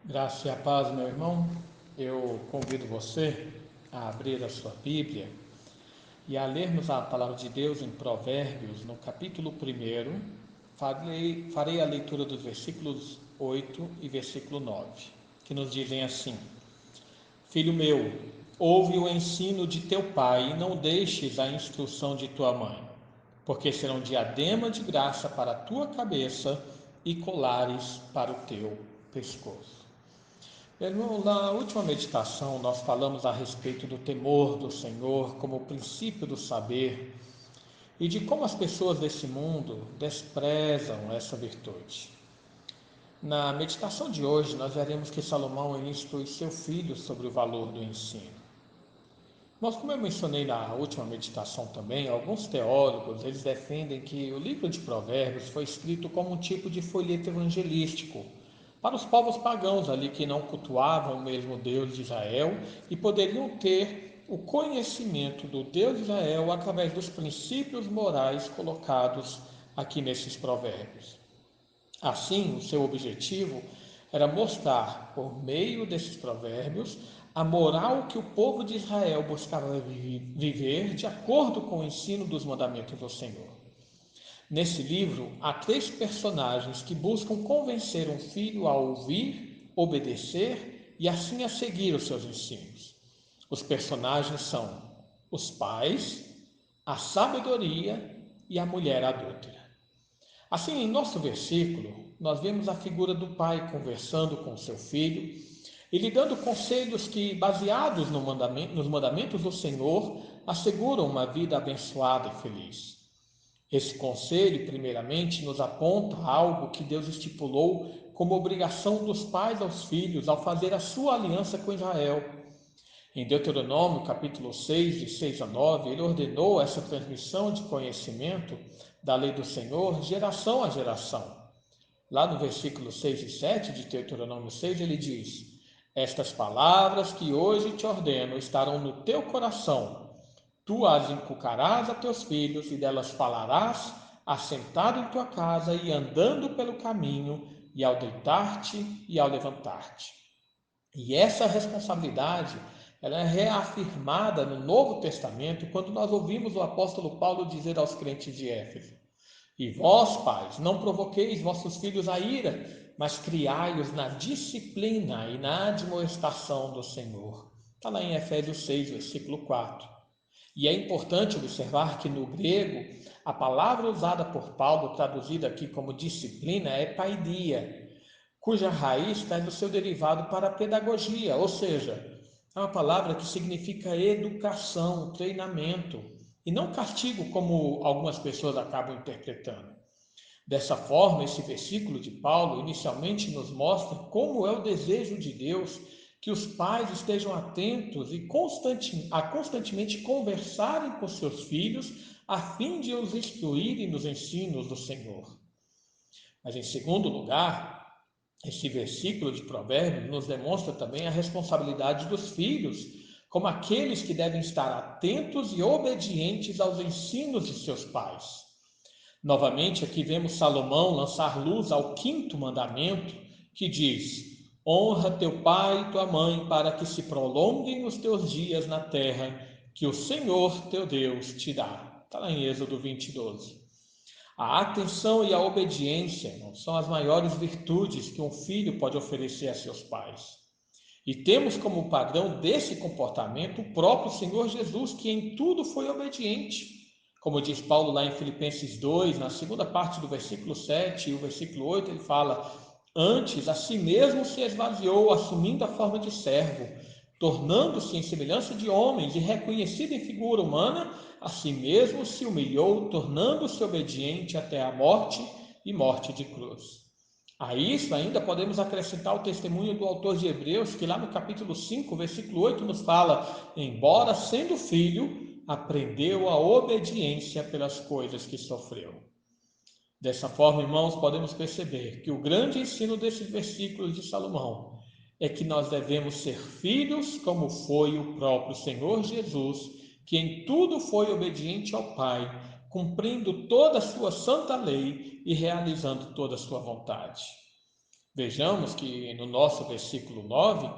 Graça e a paz, meu irmão. Eu convido você a abrir a sua Bíblia e a lermos a palavra de Deus em Provérbios, no capítulo 1. Farei a leitura dos versículos 8 e versículo 9, que nos dizem assim: Filho meu, ouve o ensino de teu pai e não deixes a instrução de tua mãe, porque serão diadema de graça para a tua cabeça e colares para o teu pescoço. Irmão, na última meditação nós falamos a respeito do temor do Senhor como princípio do saber e de como as pessoas desse mundo desprezam essa virtude. Na meditação de hoje nós veremos que Salomão instrui seu filho sobre o valor do ensino. Mas como eu mencionei na última meditação também, alguns teólogos eles defendem que o livro de Provérbios foi escrito como um tipo de folheto evangelístico para os povos pagãos ali que não cultuavam o mesmo Deus de Israel e poderiam ter o conhecimento do Deus de Israel através dos princípios morais colocados aqui nesses provérbios. Assim, o seu objetivo era mostrar, por meio desses provérbios, a moral que o povo de Israel buscava viver de acordo com o ensino dos mandamentos do Senhor. Nesse livro, há três personagens que buscam convencer um filho a ouvir, obedecer e assim a seguir os seus ensinos. Os personagens são os pais, a sabedoria e a mulher adúltera. Assim, em nosso versículo, nós vemos a figura do pai conversando com seu filho e lhe dando conselhos que, baseados nos mandamentos do Senhor, asseguram uma vida abençoada e feliz. Esse conselho, primeiramente, nos aponta algo que Deus estipulou como obrigação dos pais aos filhos ao fazer a sua aliança com Israel. Em Deuteronômio, capítulo 6, de 6 a 9, ele ordenou essa transmissão de conhecimento da lei do Senhor, geração a geração. Lá no versículo 6 e 7 de Deuteronômio 6, ele diz: Estas palavras que hoje te ordeno estarão no teu coração. Tu as inculcarás a teus filhos e delas falarás, assentado em tua casa e andando pelo caminho, e ao deitar-te e ao levantar-te. E essa responsabilidade, ela é reafirmada no Novo Testamento quando nós ouvimos o apóstolo Paulo dizer aos crentes de Éfeso: E vós, pais, não provoqueis vossos filhos a ira, mas criai-os na disciplina e na admoestação do Senhor. Está lá em Efésios 6, versículo 4. E é importante observar que no grego, a palavra usada por Paulo, traduzida aqui como disciplina, é paidia, cuja raiz está no seu derivado para pedagogia, ou seja, é uma palavra que significa educação, treinamento, e não castigo, como algumas pessoas acabam interpretando. Dessa forma, esse versículo de Paulo inicialmente nos mostra como é o desejo de Deus que os pais estejam atentos e constantemente conversarem com seus filhos a fim de os instruírem nos ensinos do Senhor. Mas, em segundo lugar, esse versículo de Provérbios nos demonstra também a responsabilidade dos filhos, como aqueles que devem estar atentos e obedientes aos ensinos de seus pais. Novamente, aqui vemos Salomão lançar luz ao quinto mandamento, que diz: Honra teu pai e tua mãe, para que se prolonguem os teus dias na terra que o Senhor teu Deus te dá. Está lá em Êxodo 20, 12. A atenção e a obediência são as maiores virtudes que um filho pode oferecer a seus pais. E temos como padrão desse comportamento o próprio Senhor Jesus, que em tudo foi obediente. Como diz Paulo lá em Filipenses 2, na segunda parte do versículo 7 e o versículo 8, ele fala: Antes, a si mesmo se esvaziou, assumindo a forma de servo, tornando-se em semelhança de homens e reconhecido em figura humana, a si mesmo se humilhou, tornando-se obediente até a morte e morte de cruz. A isso ainda podemos acrescentar o testemunho do autor de Hebreus, que lá no capítulo 5, versículo 8, nos fala: Embora sendo filho, aprendeu a obediência pelas coisas que sofreu. Dessa forma, irmãos, podemos perceber que o grande ensino desses versículos de Salomão é que nós devemos ser filhos, como foi o próprio Senhor Jesus, que em tudo foi obediente ao Pai, cumprindo toda a sua santa lei e realizando toda a sua vontade. Vejamos que no nosso versículo 9,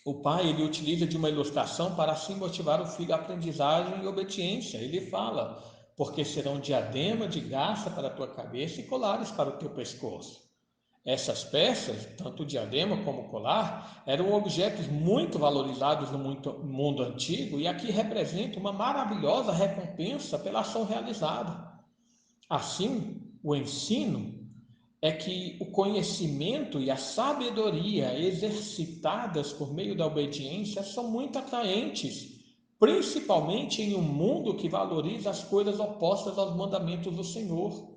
o pai ele utiliza de uma ilustração para assim motivar o filho à aprendizagem e obediência. Ele fala: porque serão diadema de garça para a tua cabeça e colares para o teu pescoço. Essas peças, tanto o diadema como o colar, eram objetos muito valorizados no mundo antigo e aqui representa uma maravilhosa recompensa pela ação realizada. Assim, o ensino é que o conhecimento e a sabedoria exercitadas por meio da obediência são muito atraentes, principalmente em um mundo que valoriza as coisas opostas aos mandamentos do Senhor.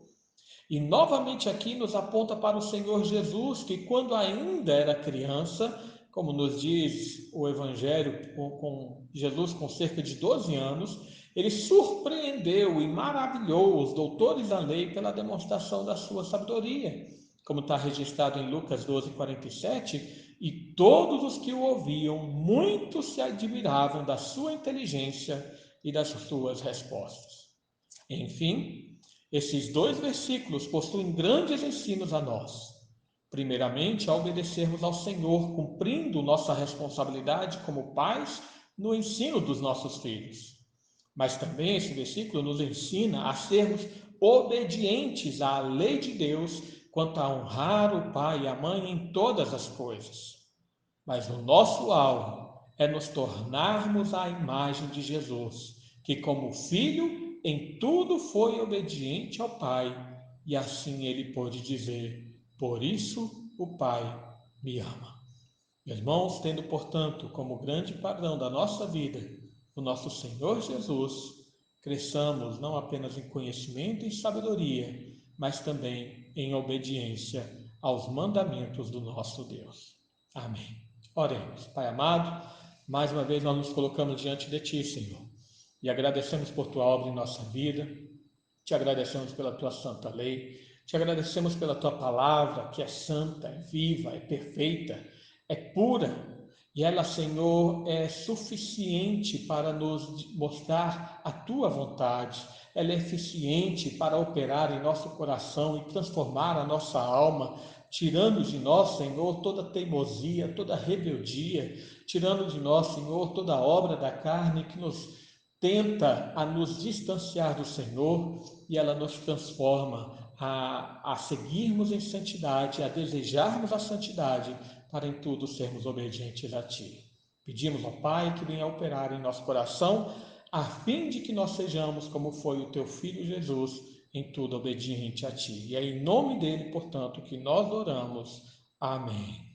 E novamente aqui nos aponta para o Senhor Jesus, que quando ainda era criança, como nos diz o Evangelho, com Jesus com cerca de 12 anos, ele surpreendeu e maravilhou os doutores da lei pela demonstração da sua sabedoria, como está registrado em Lucas 12:47, e todos os que o ouviam, muito se admiravam da sua inteligência e das suas respostas. Enfim, esses dois versículos possuem grandes ensinos a nós. Primeiramente, a obedecermos ao Senhor, cumprindo nossa responsabilidade como pais no ensino dos nossos filhos. Mas também esse versículo nos ensina a sermos obedientes à lei de Deus quanto a honrar o pai e a mãe em todas as coisas. Mas o nosso alvo é nos tornarmos à imagem de Jesus, que, como filho, em tudo foi obediente ao Pai, e assim ele pôde dizer: por isso o Pai me ama. Irmãos, tendo, portanto, como grande padrão da nossa vida o nosso Senhor Jesus, cresçamos não apenas em conhecimento e sabedoria, mas também em obediência aos mandamentos do nosso Deus. Amém. Oremos. Pai amado, mais uma vez nós nos colocamos diante de Ti, Senhor, e agradecemos por Tua obra em nossa vida, te agradecemos pela Tua santa lei, te agradecemos pela Tua palavra, que é santa, é viva, é perfeita, é pura, e ela, Senhor, é suficiente para nos mostrar a Tua vontade, ela é eficiente para operar em nosso coração e transformar a nossa alma, tirando de nós, Senhor, toda teimosia, toda rebeldia, tirando de nós, Senhor, toda obra da carne que nos tenta a nos distanciar do Senhor e ela nos transforma a seguirmos em santidade, a desejarmos a santidade para em tudo sermos obedientes a Ti. Pedimos ao Pai que venha operar em nosso coração a fim de que nós sejamos como foi o Teu Filho Jesus, em tudo obediente a Ti. E é em nome dele, portanto, que nós oramos. Amém.